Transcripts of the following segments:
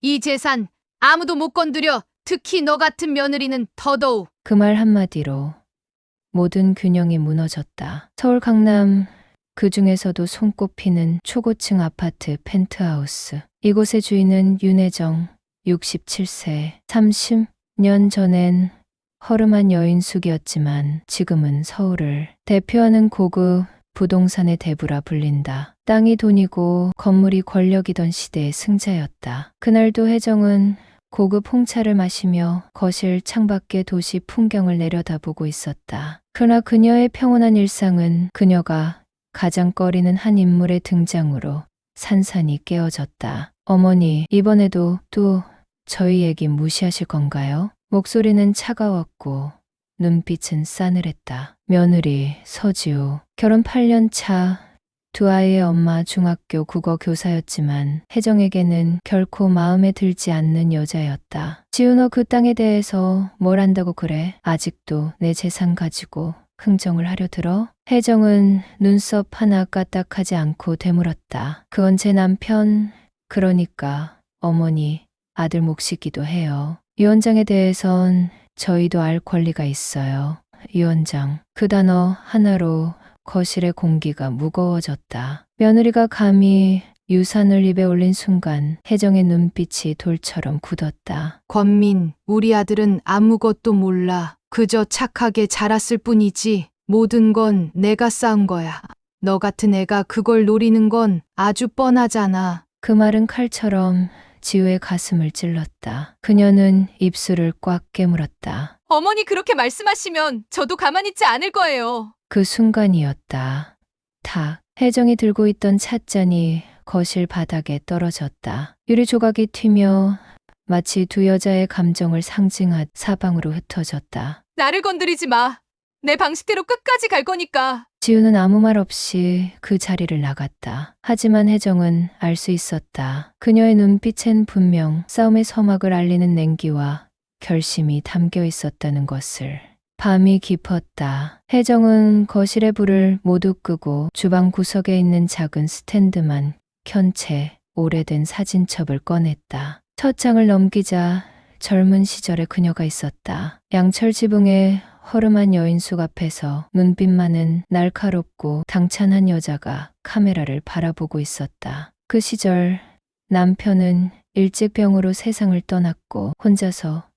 이 재산 아무도 못 건드려. 특히 너 같은 며느리는 더더욱. 그 말 한마디로 모든 균형이 무너졌다. 서울 강남, 그 중에서도 손꼽히는 초고층 아파트 펜트하우스. 이곳의 주인은 윤혜정, 67세. 30년 전엔 허름한 여인숙이었지만 지금은 서울을 대표하는 고급 부동산의 대부라 불린다. 땅이 돈이고 건물이 권력이던 시대의 승자였다. 그날도 혜정은 고급 홍차를 마시며 거실 창밖의 도시 풍경을 내려다보고 있었다. 그러나 그녀의 평온한 일상은 그녀가 가장 꺼리는 한 인물의 등장으로 산산이 깨어졌다. 어머니, 이번에도 또 저희 얘기 무시하실 건가요? 목소리는 차가웠고 눈빛은 싸늘했다. 며느리 서지우, 결혼 8년 차, 두 아이의 엄마, 중학교 국어 교사였지만 혜정에게는 결코 마음에 들지 않는 여자였다. 지우, 너 그 땅에 대해서 뭘 안다고 그래? 아직도 내 재산 가지고 흥정을 하려 들어? 혜정은 눈썹 하나 까딱하지 않고 되물었다. 그건 제 남편, 그러니까 어머니, 아들 몫이기도 해요. 위원장에 대해선 저희도 알 권리가 있어요. 위원장, 그 단어 하나로 거실의 공기가 무거워졌다. 며느리가 감히 유산을 입에 올린 순간 혜정의 눈빛이 돌처럼 굳었다. 권민, 우리 아들은 아무것도 몰라. 그저 착하게 자랐을 뿐이지. 모든 건 내가 쌓은 거야. 너 같은 애가 그걸 노리는 건 아주 뻔하잖아. 그 말은 칼처럼 지우의 가슴을 찔렀다. 그녀는 입술을 꽉 깨물었다. 어머니 그렇게 말씀하시면 저도 가만히 있지 않을 거예요. 그 순간이었다. 탁, 혜정이 들고 있던 찻잔이 거실 바닥에 떨어졌다. 유리 조각이 튀며 마치 두 여자의 감정을 상징한 사방으로 흩어졌다. 나를 건드리지 마. 내 방식대로 끝까지 갈 거니까. 지우는 아무 말 없이 그 자리를 나갔다. 하지만 혜정은 알 수 있었다. 그녀의 눈빛엔 분명 싸움의 서막을 알리는 냉기와 결심이 담겨 있었다는 것을. 밤이 깊었다. 혜정은 거실의 불을 모두 끄고 주방 구석에 있는 작은 스탠드만 켠 채 오래된 사진첩을 꺼냈다. 첫 장을 넘기자 젊은 시절의 그녀가 있었다. 양철 지붕에 허름한 여인숙 앞에서 눈빛만은 날카롭고 당찬한 여자가 카메라를 바라보고 있었다. 그 시절 남편은 일찍 병으로 세상을 떠났고 혼자서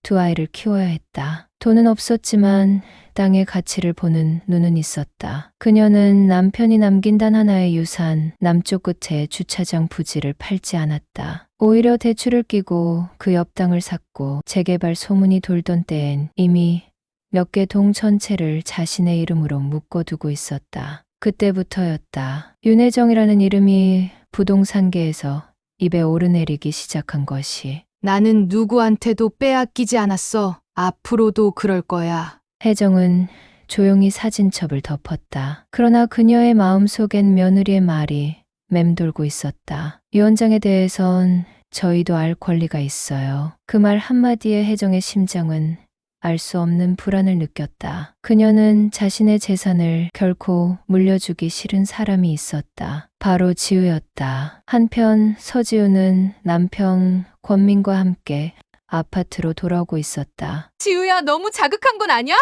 두 아이를 키워야 했다. 돈은 없었지만 땅의 가치를 보는 눈은 있었다. 그녀는 남편이 남긴 단 하나의 유산, 남쪽 끝의 주차장 부지를 팔지 않았다. 오히려 대출을 끼고 그 옆 땅을 샀고 재개발 소문이 돌던 때엔 이미 몇 개 동 전체를 자신의 이름으로 묶어두고 있었다. 그때부터였다. 윤혜정이라는 이름이 부동산계에서 입에 오르내리기 시작한 것이. 나는 누구한테도 빼앗기지 않았어. 앞으로도 그럴 거야. 혜정은 조용히 사진첩을 덮었다. 그러나 그녀의 마음속엔 며느리의 말이 맴돌고 있었다. 위원장에 대해선 저희도 알 권리가 있어요. 그 말 한마디에 혜정의 심장은 알 수 없는 불안을 느꼈다. 그녀는 자신의 재산을 결코 물려주기 싫은 사람이 있었다. 바로 지우였다. 한편 서지우는 남편 권민과 함께 아파트로 돌아오고 있었다. 지우야, 너무 자극한 건 아니야?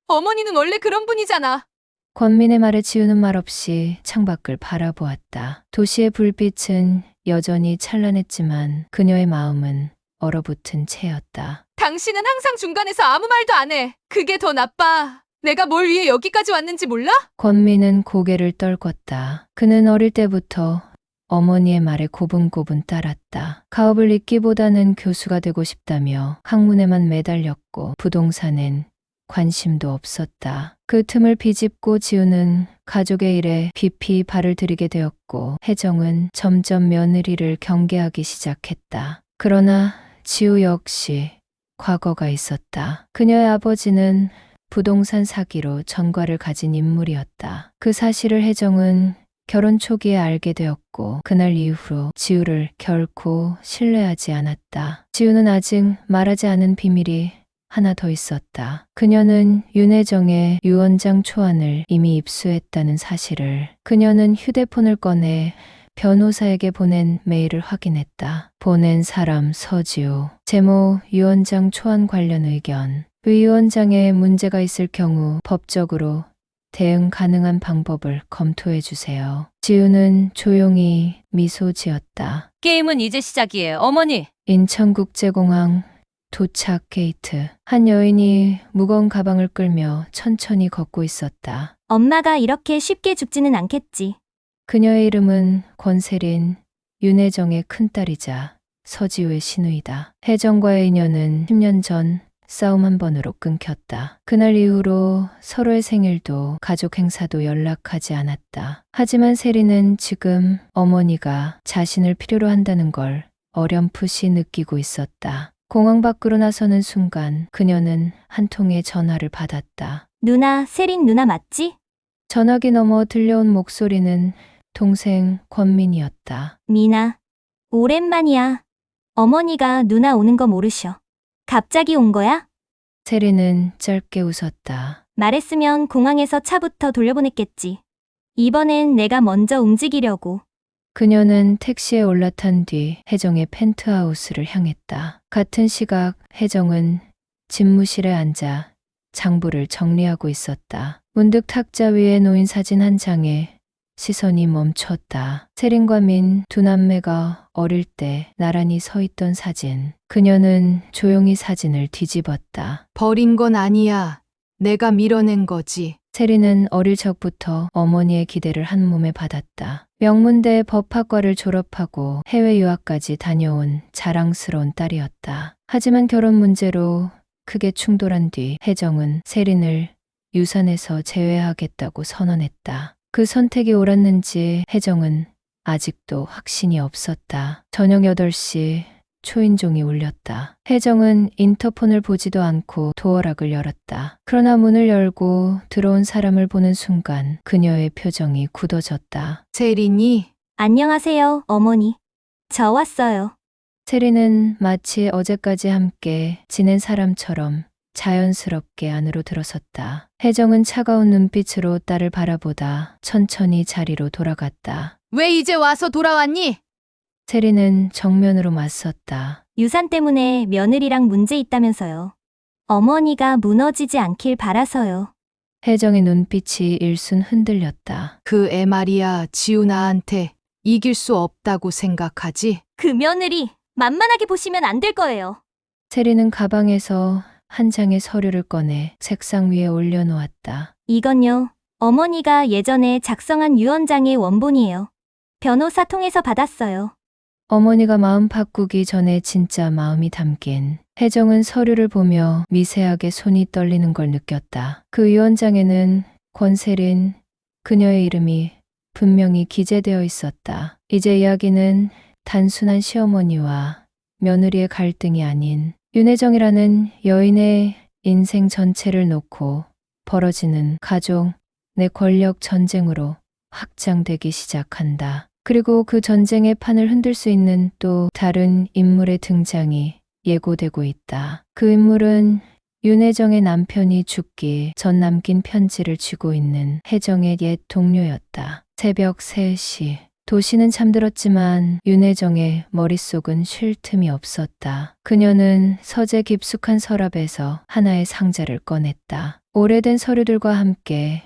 어머니는 원래 그런 분이잖아. 권민의 말에 지우는 말없이 창밖을 바라보았다. 도시의 불빛은 여전히 찬란했지만 그녀의 마음은 얼어붙은 채였다. 당신은 항상 중간에서 아무 말도 안 해. 그게 더 나빠. 내가 뭘 위해 여기까지 왔는지 몰라? 권민은 고개를 떨궜다. 그는 어릴 때부터 어머니의 말에 고분고분 따랐다. 가업을 잇기보다는 교수가 되고 싶다며 학문에만 매달렸고 부동산엔 관심도 없었다. 그 틈을 비집고 지우는 가족의 일에 깊이 발을 들이게 되었고 혜정은 점점 며느리를 경계하기 시작했다. 그러나 지우 역시 과거가 있었다. 그녀의 아버지는 부동산 사기로 전과를 가진 인물이었다. 그 사실을 혜정은 결혼 초기에 알게 되었고 그날 이후로 지우를 결코 신뢰하지 않았다. 지우는 아직 말하지 않은 비밀이 하나 더 있었다. 그녀는 윤혜정의 유언장 초안을 이미 입수했다는 사실을. 그녀는 휴대폰을 꺼내 변호사에게 보낸 메일을 확인했다. 보낸 사람 서지우. 제목 유 원장 초안 관련 의견. 유 원장의 문제가 있을 경우 법적으로 대응 가능한 방법을 검토해 주세요. 지우는 조용히 미소 지었다. 게임은 이제 시작이에요, 어머니. 인천국제공항 도착 게이트. 한 여인이 무거운 가방을 끌며 천천히 걷고 있었다. 엄마가 이렇게 쉽게 죽지는 않겠지. 그녀의 이름은 권세린, 윤혜정의 큰딸이자 서지우의 시누이다. 혜정과의 인연은 10년 전 싸움 한 번으로 끊겼다. 그날 이후로 서로의 생일도 가족 행사도 연락하지 않았다. 하지만 세린은 지금 어머니가 자신을 필요로 한다는 걸 어렴풋이 느끼고 있었다. 공항 밖으로 나서는 순간 그녀는 한 통의 전화를 받았다. 누나, 세린 누나 맞지? 전화기 너머 들려온 목소리는 동생 권민이었다. 미나, 오랜만이야. 어머니가 누나 오는 거 모르셔. 갑자기 온 거야? 세린은 짧게 웃었다. 말했으면 공항에서 차부터 돌려보냈겠지. 이번엔 내가 먼저 움직이려고. 그녀는 택시에 올라탄 뒤 혜정의 펜트하우스를 향했다. 같은 시각 혜정은 집무실에 앉아 장부를 정리하고 있었다. 문득 탁자 위에 놓인 사진 한 장에 시선이 멈췄다. 세린과 민 두 남매가 어릴 때 나란히 서 있던 사진. 그녀는 조용히 사진을 뒤집었다. 버린 건 아니야. 내가 밀어낸 거지. 세린은 어릴 적부터 어머니의 기대를 한 몸에 받았다. 명문대 법학과를 졸업하고 해외 유학까지 다녀온 자랑스러운 딸이었다. 하지만 결혼 문제로 크게 충돌한 뒤 혜정은 세린을 유산에서 제외하겠다고 선언했다. 그 선택이 옳았는지 혜정은 아직도 확신이 없었다. 저녁 8시 초인종이 울렸다. 혜정은 인터폰을 보지도 않고 도어락을 열었다. 그러나 문을 열고 들어온 사람을 보는 순간 그녀의 표정이 굳어졌다. 세린이 안녕하세요, 어머니. 저 왔어요. 세린은 마치 어제까지 함께 지낸 사람처럼 자연스럽게 안으로 들어섰다. 혜정은 차가운 눈빛으로 딸을 바라보다 천천히 자리로 돌아갔다. 왜 이제 와서 돌아왔니? 세린은 정면으로 맞섰다. 유산 때문에 며느리랑 문제 있다면서요. 어머니가 무너지지 않길 바라서요. 혜정의 눈빛이 일순 흔들렸다. 그 애 말이야 지우 나한테 이길 수 없다고 생각하지? 그 며느리 만만하게 보시면 안 될 거예요. 세린은 가방에서 한 장의 서류를 꺼내 책상 위에 올려놓았다. 이건요, 어머니가 예전에 작성한 유언장의 원본이에요. 변호사 통해서 받았어요. 어머니가 마음 바꾸기 전에 진짜 마음이 담긴. 혜정은 서류를 보며 미세하게 손이 떨리는 걸 느꼈다. 그 유언장에는 권세린, 그녀의 이름이 분명히 기재되어 있었다. 이제 이야기는 단순한 시어머니와 며느리의 갈등이 아닌 윤혜정이라는 여인의 인생 전체를 놓고 벌어지는 가족 내 권력 전쟁으로 확장되기 시작한다. 그리고 그 전쟁의 판을 흔들 수 있는 또 다른 인물의 등장이 예고되고 있다. 그 인물은 윤혜정의 남편이 죽기 전 남긴 편지를 쥐고 있는 혜정의 옛 동료였다. 새벽 3시. 도시는 잠들었지만 윤혜정의 머릿속은 쉴 틈이 없었다. 그녀는 서재 깊숙한 서랍에서 하나의 상자를 꺼냈다. 오래된 서류들과 함께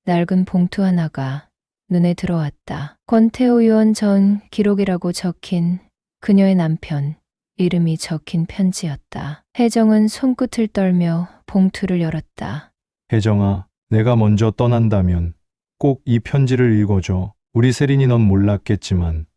낡은 봉투 하나가 눈에 들어왔다. 권태호 의원 전 기록이라고 적힌 그녀의 남편 이름이 적힌 편지였다. 혜정은 손끝을 떨며 봉투를 열었다. 혜정아, 내가 먼저 떠난다면 꼭 이 편지를 읽어줘. 우리 세린이 넌 몰랐겠지만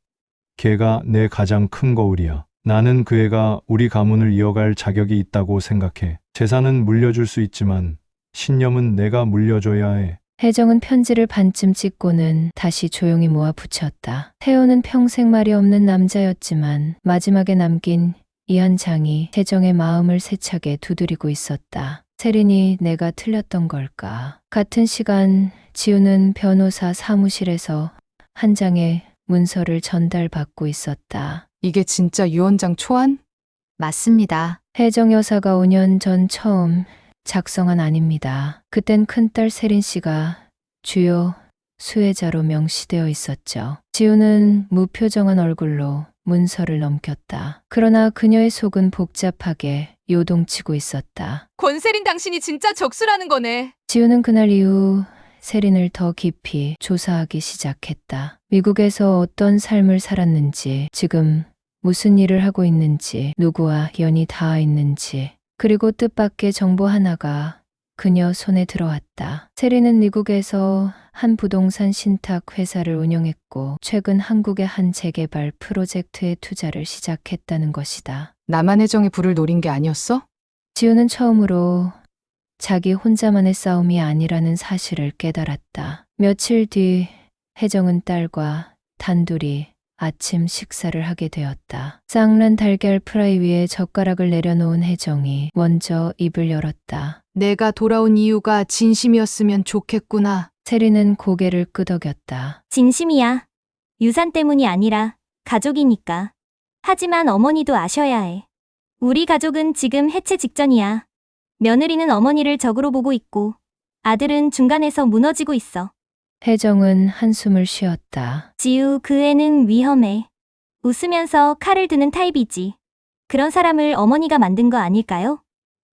걔가 내 가장 큰 거울이야. 나는 그 애가 우리 가문을 이어갈 자격이 있다고 생각해. 재산은 물려줄 수 있지만 신념은 내가 물려줘야 해. 혜정은 편지를 반쯤 찍고는 다시 조용히 모아 붙였다. 태호는 평생 말이 없는 남자였지만 마지막에 남긴 이 한 장이 혜정의 마음을 세차게 두드리고 있었다. 세린이 내가 틀렸던 걸까? 같은 시간 지우는 변호사 사무실에서 한 장의 문서를 전달받고 있었다. 이게 진짜 유언장 초안? 맞습니다. 혜정 여사가 5년 전 처음 작성한 안입니다. 그땐 큰딸 세린 씨가 주요 수혜자로 명시되어 있었죠. 지우는 무표정한 얼굴로 문서를 넘겼다. 그러나 그녀의 속은 복잡하게 요동치고 있었다. 권세린 당신이 진짜 적수라는 거네. 지우는 그날 이후 세린을 더 깊이 조사하기 시작했다. 미국에서 어떤 삶을 살았는지, 지금 무슨 일을 하고 있는지, 누구와 연이 닿아 있는지, 그리고 뜻밖의 정보 하나가 그녀 손에 들어왔다. 세린은 미국에서 한 부동산 신탁 회사를 운영했고 최근 한국의 한 재개발 프로젝트에 투자를 시작했다는 것이다. 나만 혜정의 불을 노린 게 아니었어? 지우는 처음으로 자기 혼자만의 싸움이 아니라는 사실을 깨달았다. 며칠 뒤 혜정은 딸과 단둘이 아침 식사를 하게 되었다. 쌍란 달걀 프라이 위에 젓가락을 내려놓은 혜정이 먼저 입을 열었다. 내가 돌아온 이유가 진심이었으면 좋겠구나. 세린은 고개를 끄덕였다. 진심이야. 유산 때문이 아니라 가족이니까. 하지만 어머니도 아셔야 해. 우리 가족은 지금 해체 직전이야. 며느리는 어머니를 적으로 보고 있고 아들은 중간에서 무너지고 있어. 혜정은 한숨을 쉬었다. 지우, 그 애는 위험해. 웃으면서 칼을 드는 타입이지. 그런 사람을 어머니가 만든 거 아닐까요?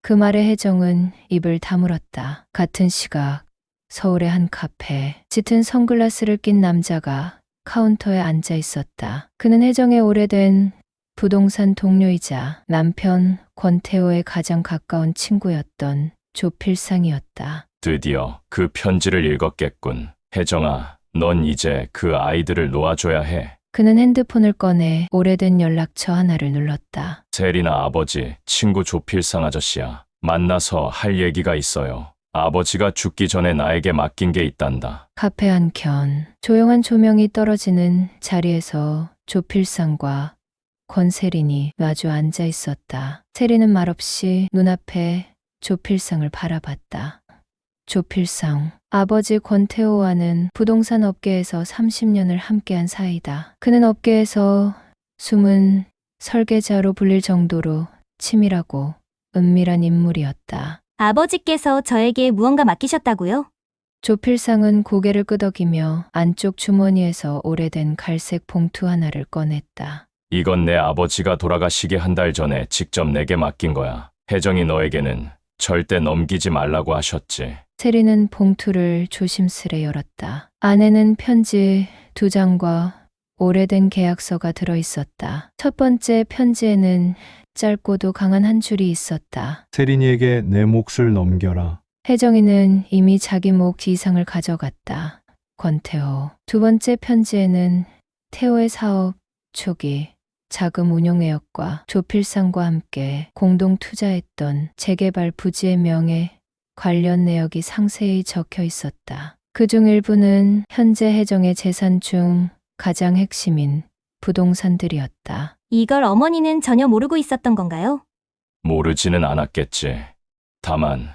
그 말에 혜정은 입을 다물었다. 같은 시각 서울의 한 카페, 짙은 선글라스를 낀 남자가 카운터에 앉아 있었다. 그는 혜정의 오래된 부동산 동료이자 남편 권태호의 가장 가까운 친구였던 조필상이었다. 드디어 그 편지를 읽었겠군. 혜정아, 넌 이제 그 아이들을 놓아줘야 해. 그는 핸드폰을 꺼내 오래된 연락처 하나를 눌렀다. 세리나 아버지, 친구 조필상 아저씨야. 만나서 할 얘기가 있어요. 아버지가 죽기 전에 나에게 맡긴 게 있단다. 카페 한켠 조용한 조명이 떨어지는 자리에서 조필상과 권세린이 마주 앉아 있었다. 세린은 말없이 눈앞에 조필상을 바라봤다. 조필상, 아버지 권태호와는 부동산 업계에서 30년을 함께한 사이다. 그는 업계에서 숨은 설계자로 불릴 정도로 치밀하고 은밀한 인물이었다. 아버지께서 저에게 무언가 맡기셨다고요? 조필상은 고개를 끄덕이며 안쪽 주머니에서 오래된 갈색 봉투 하나를 꺼냈다. 이건 내 아버지가 돌아가시기 한 달 전에 직접 내게 맡긴 거야. 혜정이 너에게는 절대 넘기지 말라고 하셨지. 세린은 봉투를 조심스레 열었다. 안에는 편지 2장과 오래된 계약서가 들어 있었다. 첫 번째 편지에는 짧고도 강한 한 줄이 있었다. 세린이에게 내 몫을 넘겨라. 혜정이는 이미 자기 몫 이상을 가져갔다. 권태호. 두 번째 편지에는 태호의 사업 초기 자금 운용 내역과 조필상과 함께 공동 투자했던 재개발 부지의 명예 관련 내역이 상세히 적혀 있었다. 그중 일부는 현재 혜정의 재산 중 가장 핵심인 부동산들이었다. 이걸 어머니는 전혀 모르고 있었던 건가요? 모르지는 않았겠지. 다만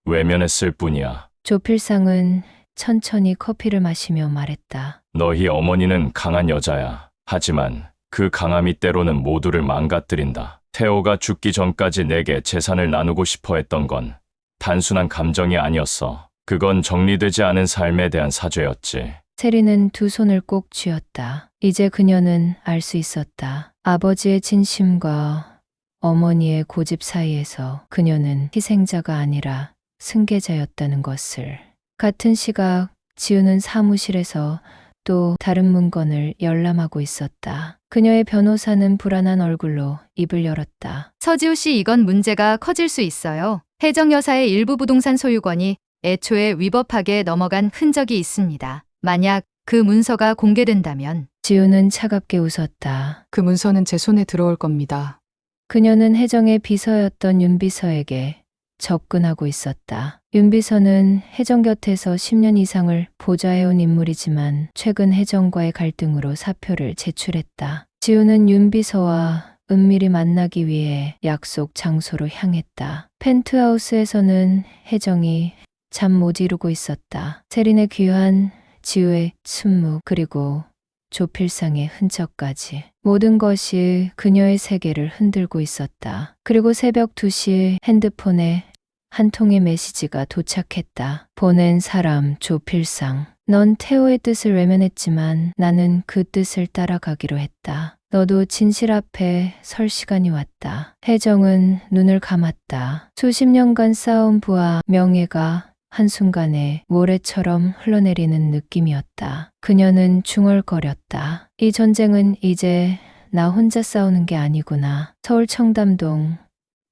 외면했을 뿐이야. 조필상은 천천히 커피를 마시며 말했다. 너희 어머니는 강한 여자야. 하지만 그 강함이 때로는 모두를 망가뜨린다. 태호가 죽기 전까지 내게 재산을 나누고 싶어 했던 건 단순한 감정이 아니었어. 그건 정리되지 않은 삶에 대한 사죄였지. 세린은 두 손을 꼭 쥐었다. 이제 그녀는 알 수 있었다. 아버지의 진심과 어머니의 고집 사이에서 그녀는 희생자가 아니라 승계자였다는 것을. 같은 시각 지우는 사무실에서 또 다른 문건을 열람하고 있었다. 그녀의 변호사는 불안한 얼굴로 입을 열었다. 서지우 씨, 이건 문제가 커질 수 있어요. 혜정 여사의 일부 부동산 소유권이 애초에 위법하게 넘어간 흔적이 있습니다. 만약 그 문서가 공개된다면 지우는 차갑게 웃었다. 그 문서는 제 손에 들어올 겁니다. 그녀는 혜정의 비서였던 윤비서에게 접근하고 있었다. 윤비서는 혜정 곁에서 10년 이상을 보좌해온 인물이지만 최근 혜정과의 갈등으로 사표를 제출했다. 지우는 윤비서와 은밀히 만나기 위해 약속 장소로 향했다. 펜트하우스에서는 혜정이 잠 못 이루고 있었다. 세린의 귀환, 지우의 침묵, 그리고 조필상의 흔적까지. 모든 것이 그녀의 세계를 흔들고 있었다. 그리고 새벽 2시 핸드폰에 한 통의 메시지가 도착했다. 보낸 사람 조필상. 넌 태호의 뜻을 외면했지만 나는 그 뜻을 따라가기로 했다. 너도 진실 앞에 설 시간이 왔다. 혜정은 눈을 감았다. 수십 년간 쌓아온 부와 명예가 한순간에 모래처럼 흘러내리는 느낌이었다. 그녀는 중얼거렸다. 이 전쟁은 이제 나 혼자 싸우는 게 아니구나. 서울 청담동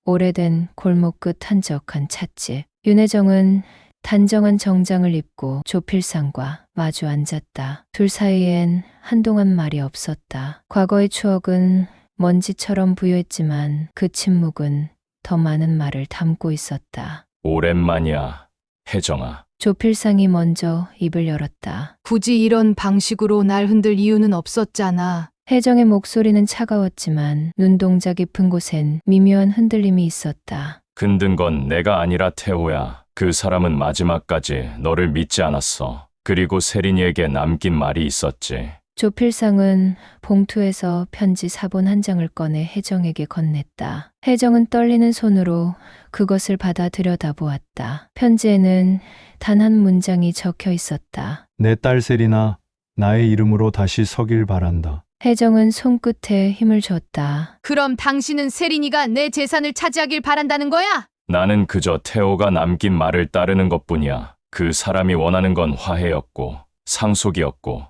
오래된 골목 끝 한적한 찻집. 윤혜정은 단정한 정장을 입고 조필상과 마주 앉았다. 둘 사이엔 한동안 말이 없었다. 과거의 추억은 먼지처럼 부유했지만 그 침묵은 더 많은 말을 담고 있었다. 오랜만이야, 혜정아. 조필상이 먼저 입을 열었다. 굳이 이런 방식으로 날 흔들 이유는 없었잖아. 혜정의 목소리는 차가웠지만 눈동자 깊은 곳엔 미묘한 흔들림이 있었다. 흔든 건 내가 아니라 태호야. 그 사람은 마지막까지 너를 믿지 않았어. 그리고 세린이에게 남긴 말이 있었지. 조필상은 봉투에서 편지 사본 한 장을 꺼내 혜정에게 건넸다. 혜정은 떨리는 손으로 그것을 받아 들여다보았다. 편지에는 단 한 문장이 적혀 있었다. 내 딸 세린아, 나의 이름으로 다시 서길 바란다. 혜정은 손끝에 힘을 줬다. 그럼 당신은 세린이가 내 재산을 차지하길 바란다는 거야? 나는 그저 태호가 남긴 말을 따르는 것뿐이야. 그 사람이 원하는 건 화해였고, 상속이었고,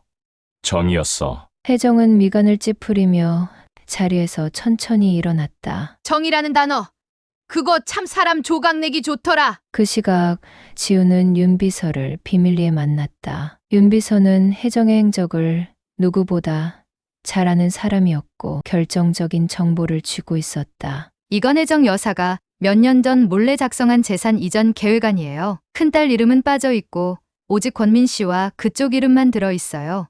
정이었어. 혜정은 미간을 찌푸리며 자리에서 천천히 일어났다. 정이라는 단어. 그거 참 사람 조각내기 좋더라. 그 시각 지우는 윤비서를 비밀리에 만났다. 윤비서는 혜정의 행적을 누구보다 잘 아는 사람이었고 결정적인 정보를 쥐고 있었다. 이건혜정 여사가 몇 년 전 몰래 작성한 재산 이전 계획안이에요. 큰딸 이름은 빠져 있고 오직 권민 씨와 그쪽 이름만 들어 있어요.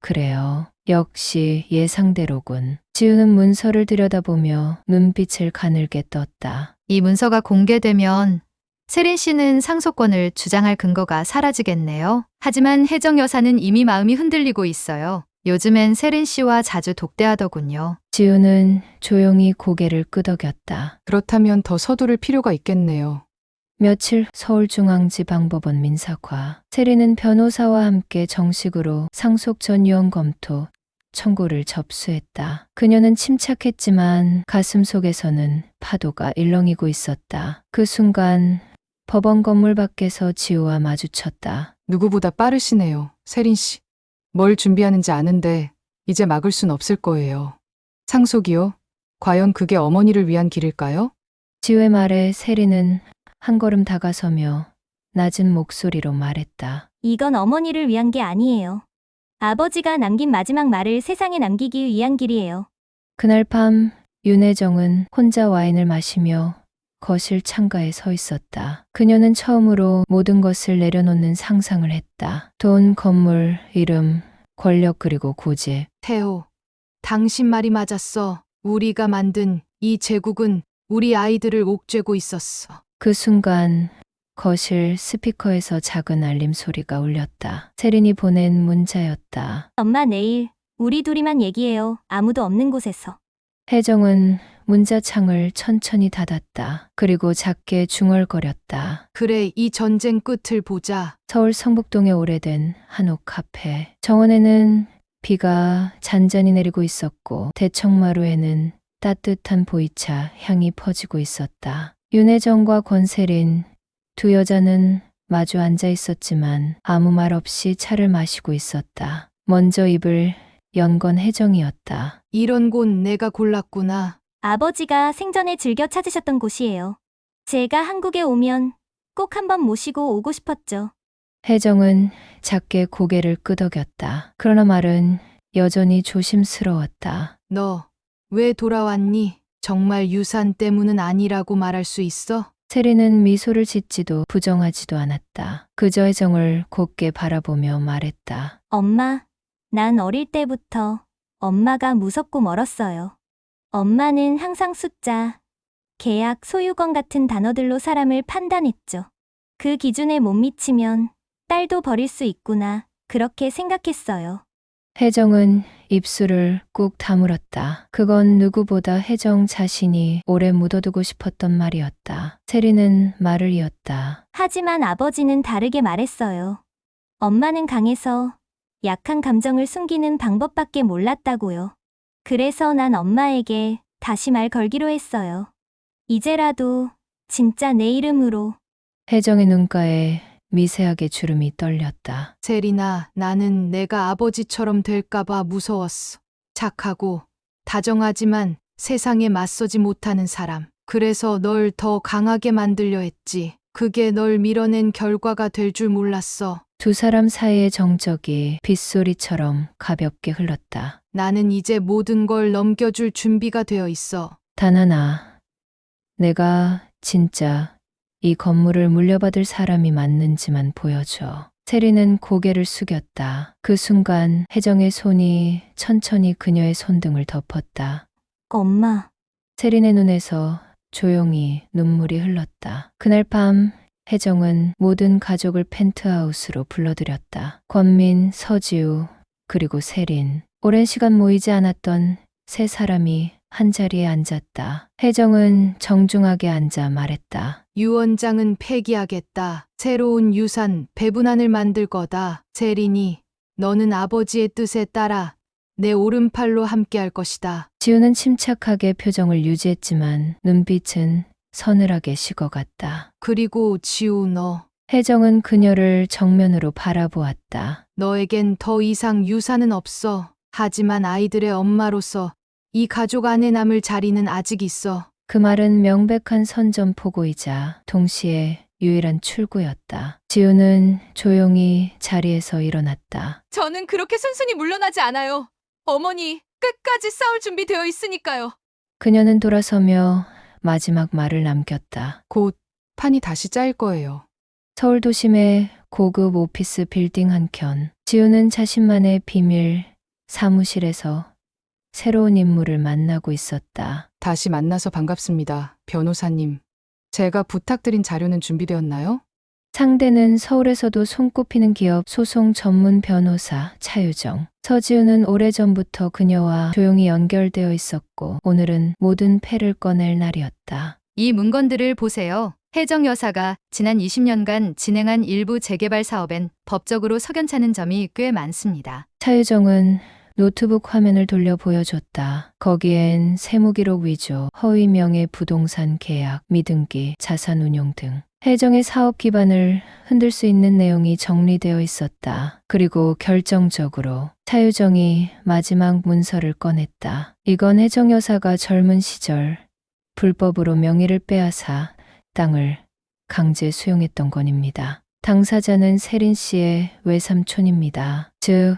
그래요. 역시 예상대로군. 지우는 문서를 들여다보며 눈빛을 가늘게 떴다. 이 문서가 공개되면 세린 씨는 상속권을 주장할 근거가 사라지겠네요. 하지만 혜정 여사는 이미 마음이 흔들리고 있어요. 요즘엔 세린 씨와 자주 독대하더군요. 지우는 조용히 고개를 끄덕였다. 그렇다면 더 서두를 필요가 있겠네요. 며칠 서울중앙지방법원 민사과. 세린은 변호사와 함께 정식으로 상속 전유언 검토 청구를 접수했다. 그녀는 침착했지만 가슴 속에서는 파도가 일렁이고 있었다. 그 순간 법원 건물 밖에서 지우와 마주쳤다. 누구보다 빠르시네요, 세린 씨. 뭘 준비하는지 아는데 이제 막을 순 없을 거예요. 상속이요? 과연 그게 어머니를 위한 길일까요? 지우의 말에 세린은 한 걸음 다가서며 낮은 목소리로 말했다. 이건 어머니를 위한 게 아니에요. 아버지가 남긴 마지막 말을 세상에 남기기 위한 길이에요. 그날 밤 윤혜정은 혼자 와인을 마시며 거실 창가에 서 있었다. 그녀는 처음으로 모든 것을 내려놓는 상상을 했다. 돈, 건물, 이름, 권력 그리고 고집. 태호, 당신 말이 맞았어. 우리가 만든 이 제국은 우리 아이들을 옥죄고 있었어. 그 순간 거실 스피커에서 작은 알림 소리가 울렸다. 세린이 보낸 문자였다. 엄마 내일 우리 둘이만 얘기해요. 아무도 없는 곳에서. 혜정은 문자창을 천천히 닫았다. 그리고 작게 중얼거렸다. 그래, 이 전쟁 끝을 보자. 서울 성북동의 오래된 한옥 카페. 정원에는 비가 잔잔히 내리고 있었고 대청마루에는 따뜻한 보이차 향이 퍼지고 있었다. 윤혜정과 권세린 두 여자는 마주 앉아 있었지만 아무 말 없이 차를 마시고 있었다. 먼저 입을 연 건 혜정이었다. 이런 곳 내가 골랐구나. 아버지가 생전에 즐겨 찾으셨던 곳이에요. 제가 한국에 오면 꼭 한번 모시고 오고 싶었죠. 혜정은 작게 고개를 끄덕였다. 그러나 말은 여전히 조심스러웠다. 너 왜 돌아왔니? 정말 유산 때문은 아니라고 말할 수 있어? 세린은 미소를 짓지도 부정하지도 않았다. 그저 혜정을 곱게 바라보며 말했다. 엄마, 난 어릴 때부터 엄마가 무섭고 멀었어요. 엄마는 항상 숫자, 계약, 소유권 같은 단어들로 사람을 판단했죠. 그 기준에 못 미치면 딸도 버릴 수 있구나, 그렇게 생각했어요. 혜정은 입술을 꾹 다물었다. 그건 누구보다 혜정 자신이 오래 묻어두고 싶었던 말이었다. 세린은 말을 이었다. 하지만 아버지는 다르게 말했어요. 엄마는 강해서 약한 감정을 숨기는 방법밖에 몰랐다고요. 그래서 난 엄마에게 다시 말 걸기로 했어요. 이제라도 진짜 내 이름으로. 혜정의 눈가에 미세하게 주름이 떨렸다. 세린아, 나는 내가 아버지처럼 될까봐 무서웠어. 착하고 다정하지만 세상에 맞서지 못하는 사람. 그래서 널 더 강하게 만들려 했지. 그게 널 밀어낸 결과가 될 줄 몰랐어. 두 사람 사이의 정적이 빗소리처럼 가볍게 흘렀다. 나는 이제 모든 걸 넘겨줄 준비가 되어 있어. 단 하나, 내가 진짜 이 건물을 물려받을 사람이 맞는지만 보여줘. 세리는 고개를 숙였다. 그 순간 혜정의 손이 천천히 그녀의 손등을 덮었다. 엄마, 세린의 눈에서 조용히 눈물이 흘렀다. 그날 밤 혜정은 모든 가족을 펜트하우스로 불러들였다. 권민, 서지우, 그리고 세린. 오랜 시간 모이지 않았던 세 사람이 한자리에 앉았다. 혜정은 정중하게 앉아 말했다. 유원장은 폐기하겠다. 새로운 유산, 배분안을 만들 거다. 세린이, 너는 아버지의 뜻에 따라 내 오른팔로 함께할 것이다. 지우는 침착하게 표정을 유지했지만 눈빛은 서늘하게 식어갔다. 그리고 지우 너. 혜정은 그녀를 정면으로 바라보았다. 너에겐 더 이상 유산은 없어. 하지만 아이들의 엄마로서 이 가족 안에 남을 자리는 아직 있어. 그 말은 명백한 선전포고이자 동시에 유일한 출구였다. 지우는 조용히 자리에서 일어났다. 저는 그렇게 순순히 물러나지 않아요. 어머니, 끝까지 싸울 준비되어 있으니까요. 그녀는 돌아서며 마지막 말을 남겼다. 곧 판이 다시 짜일 거예요. 서울 도심의 고급 오피스 빌딩 한켠. 지우는 자신만의 비밀 사무실에서 새로운 인물을 만나고 있었다. 다시 만나서 반갑습니다. 변호사님. 제가 부탁드린 자료는 준비되었나요? 상대는 서울에서도 손꼽히는 기업 소송 전문 변호사 차유정. 서지우는 오래전부터 그녀와 조용히 연결되어 있었고 오늘은 모든 패를 꺼낼 날이었다. 이 문건들을 보세요. 혜정 여사가 지난 20년간 진행한 일부 재개발 사업엔 법적으로 석연찮은 점이 꽤 많습니다. 차유정은 노트북 화면을 돌려 보여줬다. 거기엔 세무기록 위조, 허위 명의 부동산 계약, 미등기, 자산 운용 등 혜정의 사업 기반을 흔들 수 있는 내용이 정리되어 있었다. 그리고 결정적으로 차유정이 마지막 문서를 꺼냈다. 이건 혜정 여사가 젊은 시절 불법으로 명의를 빼앗아 땅을 강제 수용했던 건입니다. 당사자는 세린 씨의 외삼촌입니다. 즉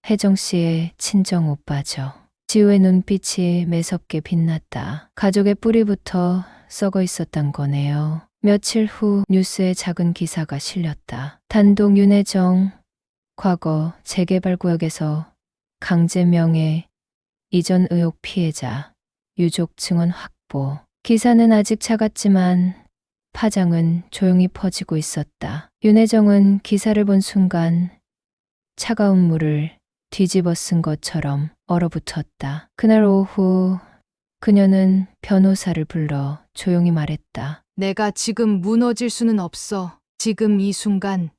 혜정 씨의 친정 오빠죠. 지우의 눈빛이 매섭게 빛났다. 가족의 뿌리부터 썩어 있었단 거네요. 며칠 후 뉴스에 작은 기사가 실렸다. 단독 윤혜정, 과거 재개발 구역에서 강제 명예 이전 의혹 피해자, 유족 증언 확보. 기사는 아직 작았지만 파장은 조용히 퍼지고 있었다. 윤혜정은 기사를 본 순간 차가운 물을 뒤집어 쓴 것처럼 얼어붙었다. 그날 오후 그녀는 변호사를 불러 조용히 말했다. 내가 지금 무너질 수는 없어. 지금 이 순간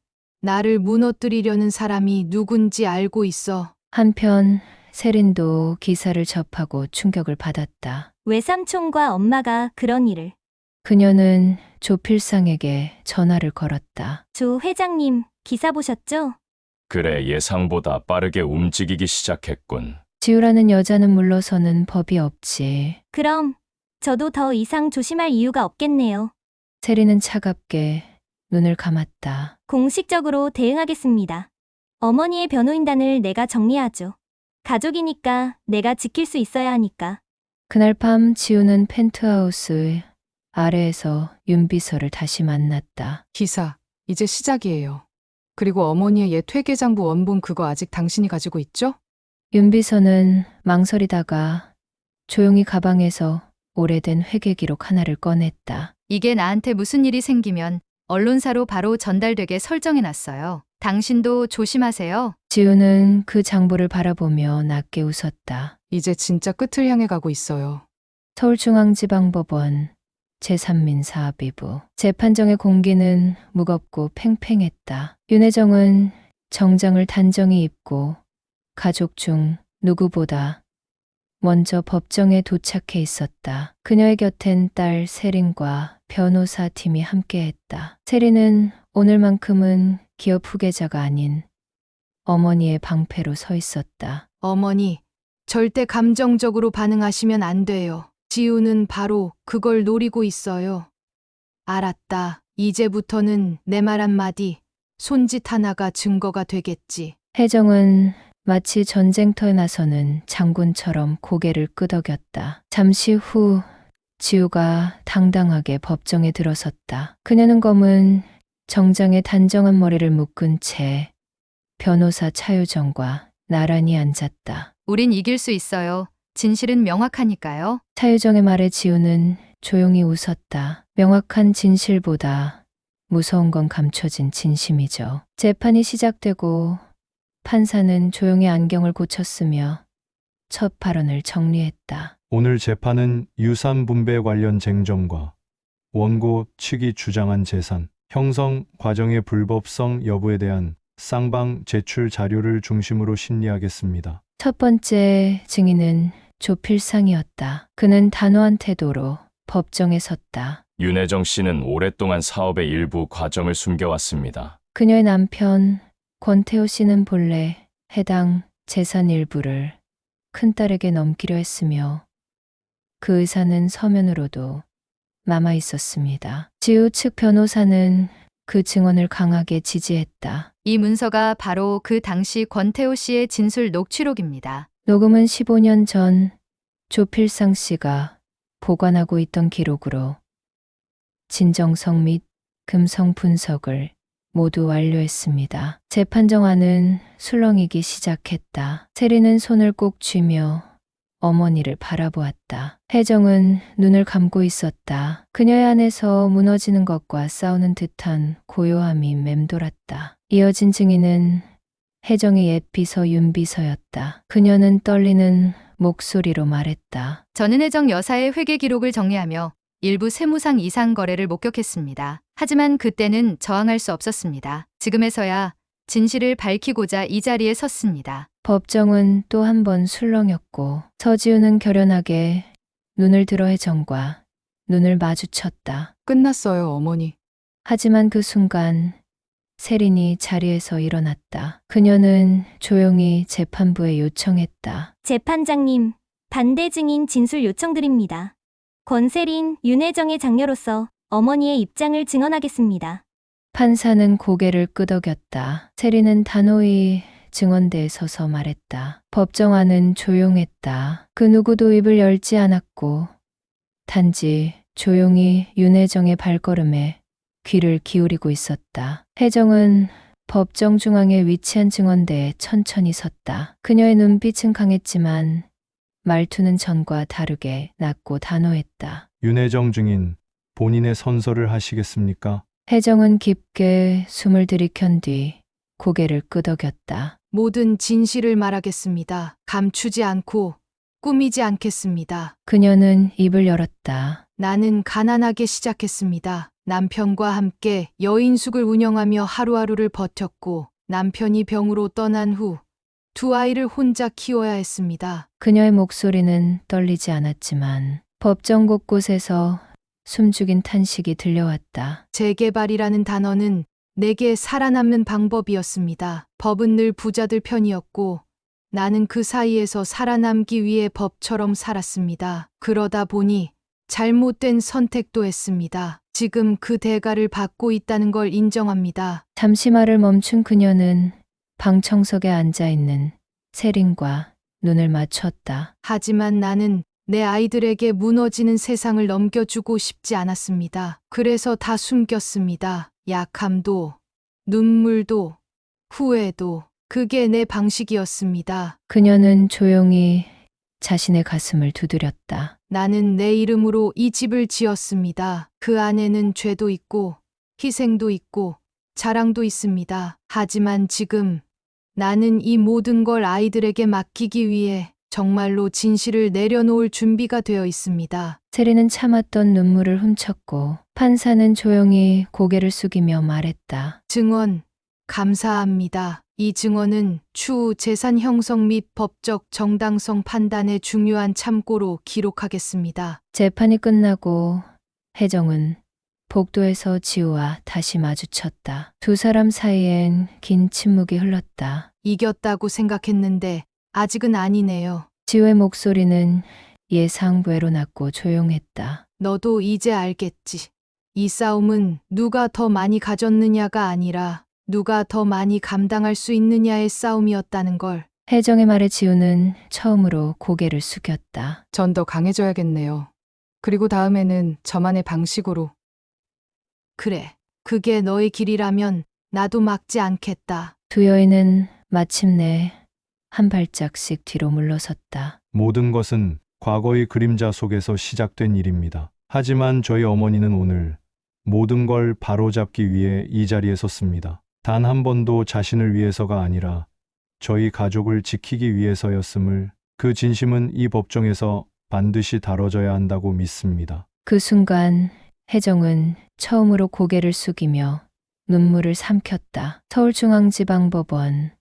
나를 무너뜨리려는 사람이 누군지 알고 있어. 한편 세린도 기사를 접하고 충격을 받았다. 외삼촌과 엄마가 그런 일을. 그녀는 조필상에게 전화를 걸었다. 조 회장님, 기사 보셨죠? 그래, 예상보다 빠르게 움직이기 시작했군. 지우라는 여자는 물러서는 법이 없지. 그럼 저도 더 이상 조심할 이유가 없겠네요. 세린은 차갑게 눈을 감았다. 공식적으로 대응하겠습니다. 어머니의 변호인단을 내가 정리하죠. 가족이니까 내가 지킬 수 있어야 하니까. 그날 밤 지우는 펜트하우스 아래에서 윤비서를 다시 만났다. 기사, 이제 시작이에요. 그리고 어머니의 옛 회계장부 원본 그거 아직 당신이 가지고 있죠? 윤비서는 망설이다가 조용히 가방에서 오래된 회계 기록 하나를 꺼냈다. 이게 나한테 무슨 일이 생기면 언론사로 바로 전달되게 설정해놨어요. 당신도 조심하세요. 지우는 그 장부를 바라보며 낮게 웃었다. 이제 진짜 끝을 향해 가고 있어요. 서울중앙지방법원 제3민사합의부. 재판정의 공기는 무겁고 팽팽했다. 윤혜정은 정장을 단정히 입고 가족 중 누구보다 먼저 법정에 도착해 있었다. 그녀의 곁엔 딸 세린과 변호사 팀이 함께했다. 세린은 오늘만큼은 기업 후계자가 아닌 어머니의 방패로 서 있었다. 어머니, 절대 감정적으로 반응하시면 안 돼요. 지우는 바로 그걸 노리고 있어요. 알았다. 이제부터는 내 말 한마디, 손짓 하나가 증거가 되겠지. 혜정은 마치 전쟁터에 나서는 장군처럼 고개를 끄덕였다. 잠시 후 지우가 당당하게 법정에 들어섰다. 그녀는 검은 정장에 단정한 머리를 묶은 채 변호사 차유정과 나란히 앉았다. 우린 이길 수 있어요. 진실은 명확하니까요. 차유정의 말에 지우는 조용히 웃었다. 명확한 진실보다 무서운 건 감춰진 진심이죠. 재판이 시작되고 판사는 조용히 안경을 고쳤으며 첫 발언을 정리했다. 오늘 재판은 유산 분배 관련 쟁점과 원고 측이 주장한 재산 형성 과정의 불법성 여부에 대한 쌍방 제출 자료를 중심으로 심리하겠습니다. 첫 번째 증인은 조필상이었다. 그는 단호한 태도로 법정에 섰다. 윤혜정 씨는 오랫동안 사업의 일부 과정을 숨겨왔습니다. 그녀의 남편 권태호 씨는 본래 해당 재산 일부를 큰딸에게 넘기려 했으며 그 의사는 서면으로도 남아 있었습니다. 지우 측 변호사는 그 증언을 강하게 지지했다. 이 문서가 바로 그 당시 권태호 씨의 진술 녹취록입니다. 녹음은 15년 전 조필상 씨가 보관하고 있던 기록으로 진정성 및 금성 분석을 모두 완료했습니다. 재판정안은 술렁이기 시작했다. 세리는 손을 꼭 쥐며 어머니를 바라보았다. 혜정은 눈을 감고 있었다. 그녀의 안에서 무너지는 것과 싸우는 듯한 고요함이 맴돌았다. 이어진 증인은 혜정의 옛 비서 윤비서였다. 그녀는 떨리는 목소리로 말했다. 저는 혜정 여사의 회계 기록을 정리하며 일부 세무상 이상 거래를 목격했습니다. 하지만 그때는 저항할 수 없었습니다. 지금에서야 진실을 밝히고자 이 자리에 섰습니다. 법정은 또 한 번 술렁였고 서지우는 결연하게 눈을 들어 혜정과 눈을 마주쳤다. 끝났어요, 어머니. 하지만 그 순간 세린이 자리에서 일어났다. 그녀는 조용히 재판부에 요청했다. 재판장님, 반대 증인 진술 요청드립니다. 권세린, 윤혜정의 장녀로서 어머니의 입장을 증언하겠습니다. 판사는 고개를 끄덕였다. 세린은 단호히 증언대에 서서 말했다. 법정안은 조용했다. 그 누구도 입을 열지 않았고 단지 조용히 윤혜정의 발걸음에 귀를 기울이고 있었다. 혜정은 법정 중앙에 위치한 증언대에 천천히 섰다. 그녀의 눈빛은 강했지만 말투는 전과 다르게 낮고 단호했다. 윤혜정 증인, 본인의 선서를 하시겠습니까? 혜정은 깊게 숨을 들이켠 뒤 고개를 끄덕였다. 모든 진실을 말하겠습니다. 감추지 않고 꾸미지 않겠습니다. 그녀는 입을 열었다. 나는 가난하게 시작했습니다. 남편과 함께 여인숙을 운영하며 하루하루를 버텼고 남편이 병으로 떠난 후 두 아이를 혼자 키워야 했습니다. 그녀의 목소리는 떨리지 않았지만 법정 곳곳에서 숨죽인 탄식이 들려왔다. 재개발이라는 단어는 내게 살아남는 방법이었습니다. 법은 늘 부자들 편이었고 나는 그 사이에서 살아남기 위해 법처럼 살았습니다. 그러다 보니 잘못된 선택도 했습니다. 지금 그 대가를 받고 있다는 걸 인정합니다. 잠시 말을 멈춘 그녀는 방청석에 앉아있는 세린과 눈을 맞췄다. 하지만 나는 내 아이들에게 무너지는 세상을 넘겨주고 싶지 않았습니다. 그래서 다 숨겼습니다. 약함도, 눈물도, 후회도. 그게 내 방식이었습니다. 그녀는 조용히 자신의 가슴을 두드렸다. 나는 내 이름으로 이 집을 지었습니다. 그 안에는 죄도 있고, 희생도 있고, 자랑도 있습니다. 하지만 지금 나는 이 모든 걸 아이들에게 맡기기 위해 정말로 진실을 내려놓을 준비가 되어 있습니다. 세린은 참았던 눈물을 훔쳤고 판사는 조용히 고개를 숙이며 말했다. 증언, 감사합니다. 이 증언은 추후 재산 형성 및 법적 정당성 판단의 중요한 참고로 기록하겠습니다. 재판이 끝나고 혜정은 복도에서 지우와 다시 마주쳤다. 두 사람 사이엔 긴 침묵이 흘렀다. 이겼다고 생각했는데 아직은 아니네요. 지우의 목소리는 예상외로 낮고 조용했다. 너도 이제 알겠지. 이 싸움은 누가 더 많이 가졌느냐가 아니라 누가 더 많이 감당할 수 있느냐의 싸움이었다는 걸. 혜정의 말에 지우는 처음으로 고개를 숙였다. 전 더 강해져야겠네요. 그리고 다음에는 저만의 방식으로. 그래. 그게 너의 길이라면 나도 막지 않겠다. 두 여인은 마침내 한 발짝씩 뒤로 물러섰다. 모든 것은 과거의 그림자 속에서 시작된 일입니다. 하지만 저희 어머니는 오늘 모든 걸 바로잡기 위해 이 자리에 섰습니다. 단 한 번도 자신을 위해서가 아니라 저희 가족을 지키기 위해서였음을, 그 진심은 이 법정에서 반드시 다뤄져야 한다고 믿습니다. 그 순간 혜정은 처음으로 고개를 숙이며 눈물을 삼켰다. 서울중앙지방법원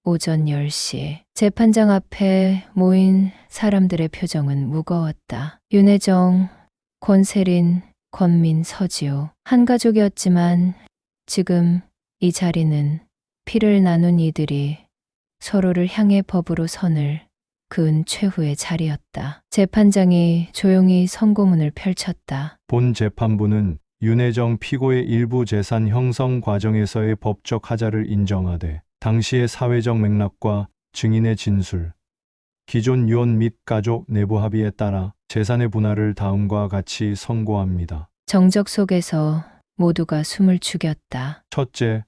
오전 10시. 재판장 앞에 모인 사람들의 표정은 무거웠다. 윤혜정, 권세린, 권민, 서지호. 한 가족이었지만 지금 이 자리는 피를 나눈 이들이 서로를 향해 법으로 선을 그은 최후의 자리였다. 재판장이 조용히 선고문을 펼쳤다. 본 재판부는 윤혜정 피고의 일부 재산 형성 과정에서의 법적 하자를 인정하되 당시의 사회적 맥락과 증인의 진술, 기존 유언 및 가족 내부 합의에 따라 재산의 분할을 다음과 같이 선고합니다. 정적 속에서 모두가 숨을 죽였다. 첫째,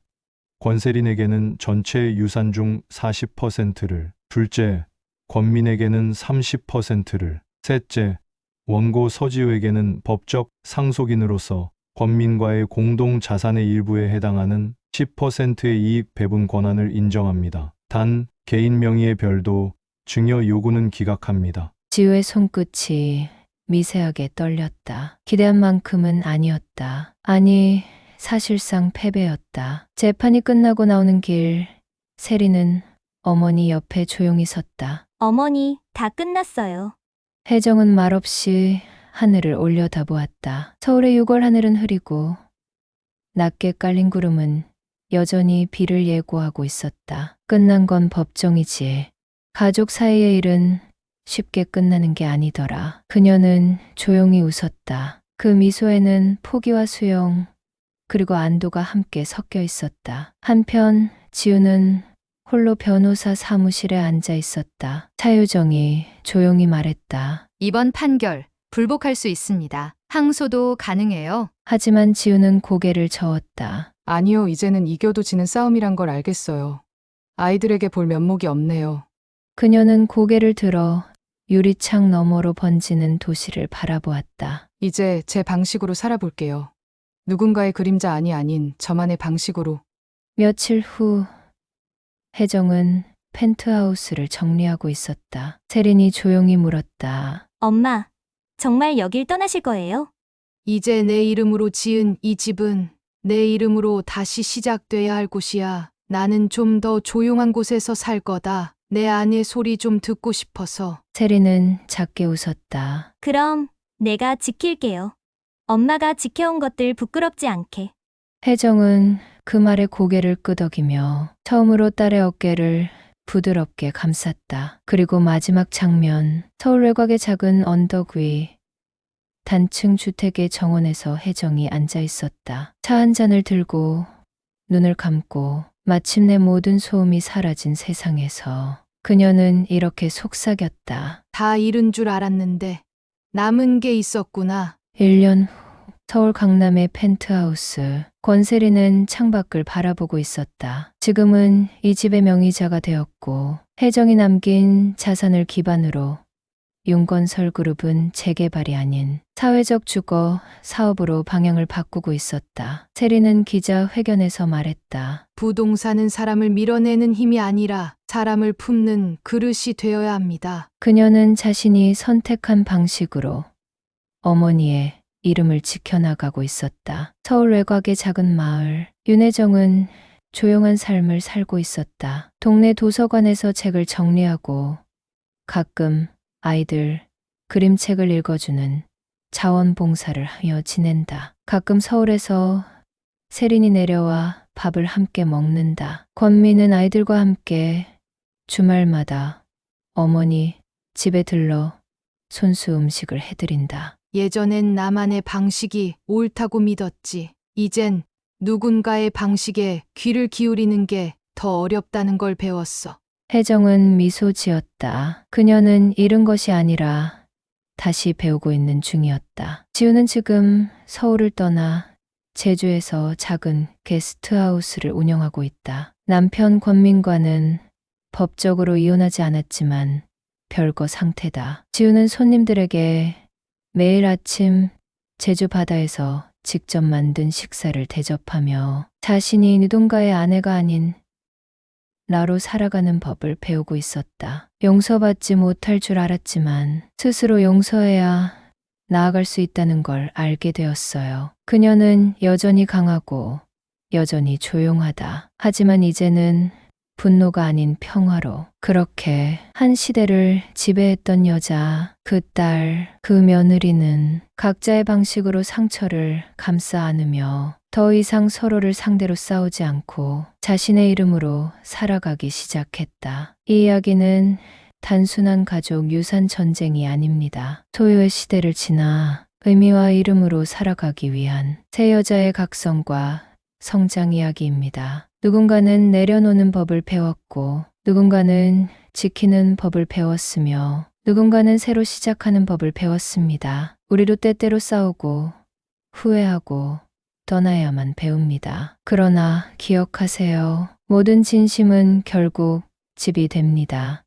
권세린에게는 전체 유산 중 40%를, 둘째, 권민에게는 30%를, 셋째, 원고 서지우에게는 법적 상속인으로서 권민과의 공동 자산의 일부에 해당하는 10%의 이익 배분 권한을 인정합니다. 단, 개인 명의의 별도 증여 요구는 기각합니다. 지우의 손끝이 미세하게 떨렸다. 기대한 만큼은 아니었다. 아니, 사실상 패배였다. 재판이 끝나고 나오는 길, 세리는 어머니 옆에 조용히 섰다. 어머니, 다 끝났어요. 혜정은 말없이 하늘을 올려다보았다. 서울의 6월 하늘은 흐리고 낮게 깔린 구름은 여전히 비를 예고하고 있었다. 끝난 건 법정이지. 가족 사이의 일은 쉽게 끝나는 게 아니더라. 그녀는 조용히 웃었다. 그 미소에는 포기와 수용, 그리고 안도가 함께 섞여 있었다. 한편 지우는 홀로 변호사 사무실에 앉아 있었다. 차유정이 조용히 말했다. 이번 판결 불복할 수 있습니다. 항소도 가능해요. 하지만 지우는 고개를 저었다. 아니요, 이제는 이겨도 지는 싸움이란 걸 알겠어요. 아이들에게 볼 면목이 없네요. 그녀는 고개를 들어 유리창 너머로 번지는 도시를 바라보았다. 이제 제 방식으로 살아볼게요. 누군가의 그림자 아닌 저만의 방식으로. 며칠 후 혜정은 펜트하우스를 정리하고 있었다. 세린이 조용히 물었다. 엄마, 정말 여길 떠나실 거예요? 이제 내 이름으로 지은 이 집은 내 이름으로 다시 시작돼야 할 곳이야. 나는 좀 더 조용한 곳에서 살 거다. 내 아내 소리 좀 듣고 싶어서. 세린은 작게 웃었다. 그럼 내가 지킬게요. 엄마가 지켜온 것들 부끄럽지 않게. 혜정은 그 말에 고개를 끄덕이며 처음으로 딸의 어깨를 부드럽게 감쌌다. 그리고 마지막 장면, 서울 외곽의 작은 언덕 위 단층 주택의 정원에서 혜정이 앉아 있었다. 차 한 잔을 들고 눈을 감고 마침내 모든 소음이 사라진 세상에서 그녀는 이렇게 속삭였다. 다 잃은 줄 알았는데 남은 게 있었구나. 1년 후 서울 강남의 펜트하우스. 권세리는 창밖을 바라보고 있었다. 지금은 이 집의 명의자가 되었고 혜정이 남긴 자산을 기반으로 윤건설 그룹은 재개발이 아닌 사회적 주거 사업으로 방향을 바꾸고 있었다. 세리는 기자회견에서 말했다. 부동산은 사람을 밀어내는 힘이 아니라 사람을 품는 그릇이 되어야 합니다. 그녀는 자신이 선택한 방식으로 어머니의 이름을 지켜나가고 있었다. 서울 외곽의 작은 마을. 윤혜정은 조용한 삶을 살고 있었다. 동네 도서관에서 책을 정리하고 가끔 아이들 그림책을 읽어주는 자원봉사를 하며 지낸다. 가끔 서울에서 세린이 내려와 밥을 함께 먹는다. 권미는 아이들과 함께 주말마다 어머니 집에 들러 손수 음식을 해드린다. 예전엔 나만의 방식이 옳다고 믿었지. 이젠 누군가의 방식에 귀를 기울이는 게 더 어렵다는 걸 배웠어. 혜정은 미소 지었다. 그녀는 잃은 것이 아니라 다시 배우고 있는 중이었다. 지우는 지금 서울을 떠나 제주에서 작은 게스트하우스를 운영하고 있다. 남편 권민과는 법적으로 이혼하지 않았지만 별거 상태다. 지우는 손님들에게 매일 아침 제주 바다에서 직접 만든 식사를 대접하며 자신이 누군가의 아내가 아닌 나로 살아가는 법을 배우고 있었다. 용서받지 못할 줄 알았지만 스스로 용서해야 나아갈 수 있다는 걸 알게 되었어요. 그녀는 여전히 강하고 여전히 조용하다. 하지만 이제는 분노가 아닌 평화로 그렇게 한 시대를 지배했던 여자, 그 딸, 그 며느리는 각자의 방식으로 상처를 감싸 안으며 더 이상 서로를 상대로 싸우지 않고 자신의 이름으로 살아가기 시작했다. 이 이야기는 단순한 가족 유산 전쟁이 아닙니다. 소유의 시대를 지나 의미와 이름으로 살아가기 위한 세 여자의 각성과 성장 이야기입니다. 누군가는 내려놓는 법을 배웠고, 누군가는 지키는 법을 배웠으며, 누군가는 새로 시작하는 법을 배웠습니다. 우리도 때때로 싸우고, 후회하고, 떠나야만 배웁니다. 그러나 기억하세요. 모든 진심은 결국 집이 됩니다.